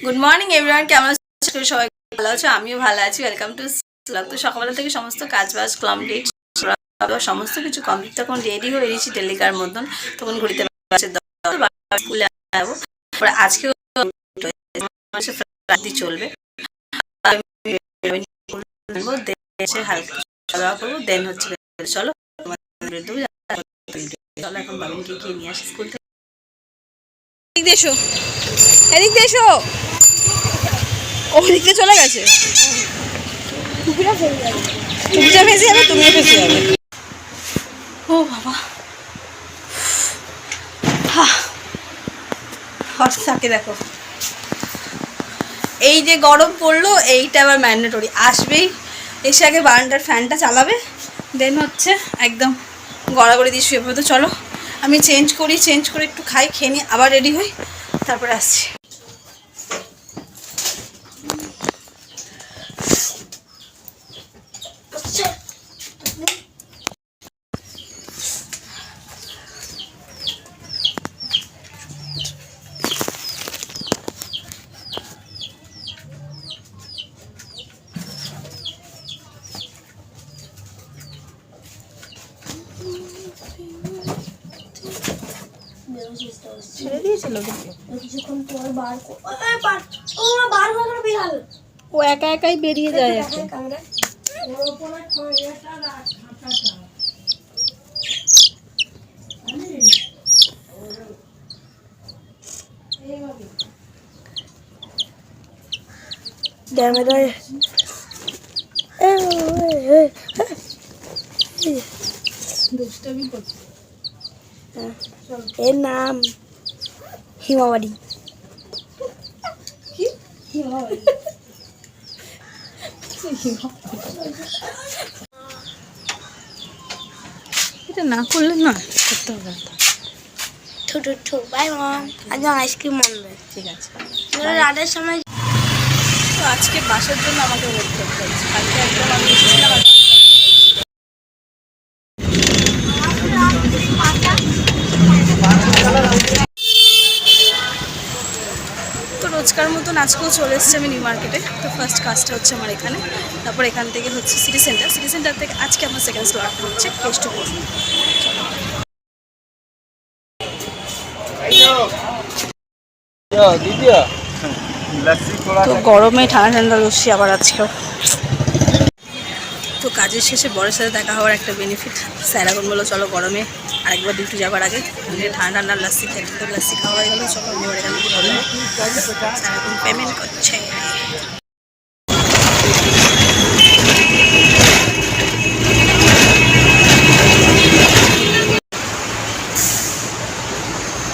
Good morning everyone, কেমন আছো সবাই? ভালো আছো? আমিও ভালো আছি। Welcome to blog. তো সকালবেলা থেকে সমস্ত কাজবাজ কমপ্লিট, সমস্ত কিছু কমপ্লিট। তখন রেডি হয়ে এসেছি ডেলিকার মতন। তখন ঘুরতে স্কুলে যাবো। আজকেও রাত্রি চলবে, হালকা খাওয়া দাওয়া করবো, দেন হচ্ছে চলো চলো এখন বাবিনকে গিয়ে নিয়ে আসি স্কুল থেকে। এদিক দিয়ে এসো, এদিক দিয়ে এসো। ওদিক দিয়ে চলে গেছে, টুপিটা ফেসে যাবে, তুমিও ফেসে যাবে। ও বাবা, হঠাৎ দেখো এই যে গরম পড়লো, এইটা আবার ম্যান্ডেটরি আসবেই। এসে আগে বারান্দার ফ্যানটা চালাবে, দেন হচ্ছে একদম গড়াগড়ি দিয়ে শুয়ে পড়বে। তো চলো আমি চেঞ্জ করে একটু খাই, খেয়ে নিই, আবার রেডি হই, তারপরে আসছি। ছেড়ে দিয়েছিল ও একা একাই বেরিয়ে যায়। ক্যামেরায় দুষ্টামি করছে। এর নাম হিমাবাড়ি। কি হিমাবাড়ি? এটা না করলে না করতে হবে। বাই মম, আজ আইসক্রিম আনবে। ঠিক আছে, রাতের সময়। তো আজকে বাসার জন্য আমাকে ওয়েট করতে হচ্ছে। কালকে একদম আমি এসেছিলাম, তো রোজকার মতন আজকেও চলে এসেছি আমি নিউ মার্কেটে। তো ফার্স্ট কাজটা হচ্ছে আমার এখানে, তারপর এখান থেকে হচ্ছে সিটি সেন্টার থেকে আজকে আমার সেকেন্ড স্লট হচ্ছে কেষ্টপুর। তো গরমে ঠান্ডা ঠান্ডা লস্যি আবার আজকেও। তো কাজের শেষে বড়ের সাথে দেখা হওয়ার একটা বেনিফিট। স্যার এখন বললো চলো গরমে আরেকবার ডিউটি যাবার আগে ঠান্ডা ঠান্ডা লস্যি খেতে। তো লস্যি খাওয়া হয়ে গেলো, চলো আমি এখান থেকে বলবো। স্যার এখন পেমেন্ট করছে।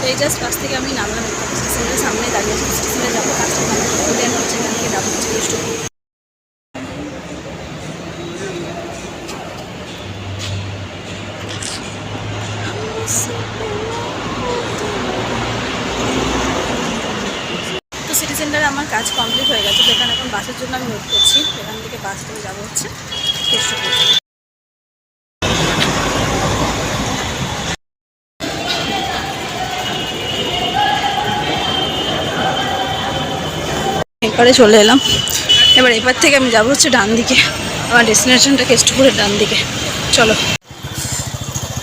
এই জাস্ট বাস থেকে আমি নামলাম, স্টেশনের সামনে দাঁড়িয়ে আছি। স্টেশনে যাবো, কাজটা দেন হচ্ছে এখান থেকে যাবো হচ্ছে কেষ্টপুর। তো সিটি সেন্টারে আমার কাজ কমপ্লিট হয়ে গেছে। তো এখানে এখন বাসের জন্য আমি ওয়েট করছি। এখান থেকে বাস থেকে যাবো হচ্ছে কেষ্টপুর। এবারে চলে এলাম, এবার থেকে আমি যাবো হচ্ছে ডান দিকে। আমার ডেস্টিনেশনটা কেষ্টপুরের ডান দিকে। চলো,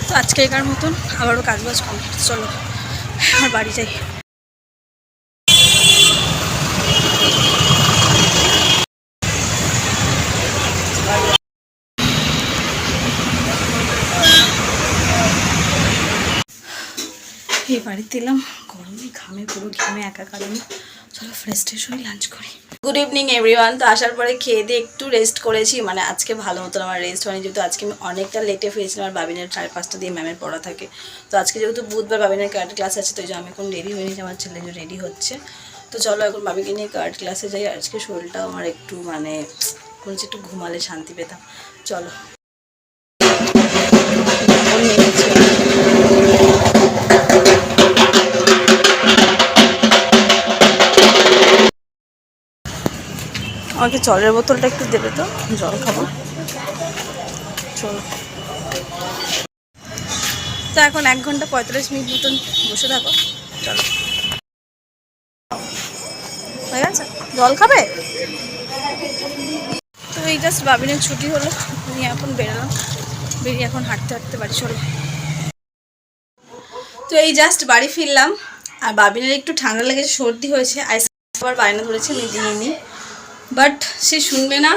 তো আজকে একার মতন আবারও কাজবাজ কমপ্লিট। চলো আমার বাড়ি যাই। এই বাড়িতে এলাম, গরমে ঘামে, পুরো ঘামে একাকার আমি। চলো ফ্রেশ ট্রেশ হয়ে লাঞ্চ করি। Good evening everyone. তো আসার পরে খেয়ে দিয়ে একটু রেস্ট করেছি। মানে আজকে ভালো মতন আমার রেস্ট হয়নি, যেহেতু আজকে আমি অনেকটা লেটে ফিরেছিলাম। আর বাবিনের 5:30 দিয়ে ম্যামের পড়া থাকে। তো আজকে যেহেতু বুধবার বাবিনের কারাটে ক্লাস আছে, তো এই যে আমি এখন রেডি হয়ে নিয়েছি, আমার ছেলে রেডি হচ্ছে। তো চলো এখন বাবিকে নিয়ে কারাটে ক্লাসে যাই। আজকে শরীরটা আমার একটু মানে কোনো একটু ঘুমালে শান্তি পেতাম। চলো আমাকে জলের বোতলটা একটু দেবে তো, জল খাবো। চলো, তো এখন 1 ঘন্টা 45 মিনিট মতন বসে থাকো। চলো, হয়ে গেছে? জল খাবে? তো এই জাস্ট বাবিনের ছুটি হলো, আমি এখন বেরোলাম, বেরিয়ে এখন হাঁটতে হাঁটতে বাড়ি চলো। তো এই জাস্ট বাড়ি ফিরলাম, আর বাবিনের একটু ঠান্ডা লেগেছে, সর্দি হয়েছে, আইসক্রিম আবার বায়না ধরেছে, আমি দিইনি, বাট সে শুনবে না।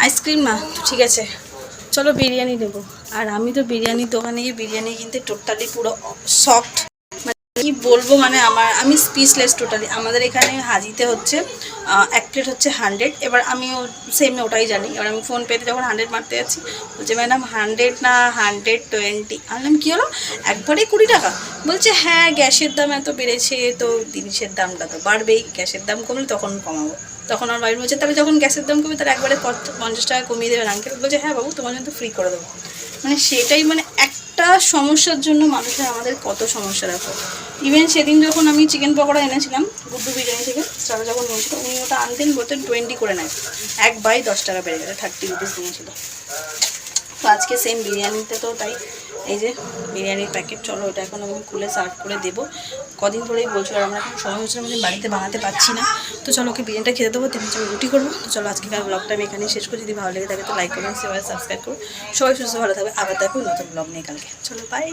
আইসক্রিম না, ঠিক আছে চলো বিরিয়ানি নেবো। আর আমি তো বিরিয়ানির দোকানে গিয়ে বিরিয়ানি কিনতে টোটালি পুরো সফট, কি বলবো, মানে আমি স্পিচলেস টোটালি। আমাদের এখানে হাজিতে হচ্ছে 1 প্লেট হচ্ছে 100, এবার আমিও সেম ওটাই জানি। এবার আমি ফোনপেতে যখন 100 মারতে যাচ্ছি, বলছে ম্যাডাম 100 না 120। আমি কি হলো, একবারে 20 টাকা? বলছে হ্যাঁ গ্যাসের দাম এত বেড়েছে, তো জিনিসের দামটা তো বাড়বেই, গ্যাসের দাম কমলে তখন কমাবো। তখন আমার বাড়ির বলছে তাহলে যখন গ্যাসের দাম কমবে তার একবারে 50 টাকা কমিয়ে দেবেন আঙ্কেল। বলছে হ্যাঁ বাবু তোমার জন্য ফ্রি করে দেবো। মানে সেটাই, মানে একটা সমস্যার জন্য মানুষের আমাদের কত সমস্যা রাখো। ইভেন সেদিন যখন আমি চিকেন পকোড়া এনেছিলাম গুড্ডু বিরিয়ানি থেকে, তারা যখন নিয়েছিল উনি ওটা আনতেন বলতেন 20 করে নেয়, 1 বাই 10 টাকা বেড়ে গেছে, 30 রুপিস নিয়েছিল। তো আজকে সেম বিরিয়ানিতে তো তাই, এই যে বিরিয়ানির প্যাকেট, চলো ওটা এখন আমি খুলে সার্ভ করে দেবো। কদিন ধরেই বলছো, আর আমরা এখন সময় হচ্ছে আমাদের বাড়িতে বানাতে পারছি না। তো চলো ওকে বিরিয়ানিটা খেতে দেবো, তেমনি আমি রুটি করবো। তো চলো আজকেকার ব্লগটা আমি এখানেই শেষ করি। যদি ভালো লেগে থাকে তো লাইক করবেন, সবাই সাবস্ক্রাইব করো। সবাই সুস্থ ভালো থাকবে, আবার দেখো নতুন ব্লগ নিয়ে কালকে। চলো বাই।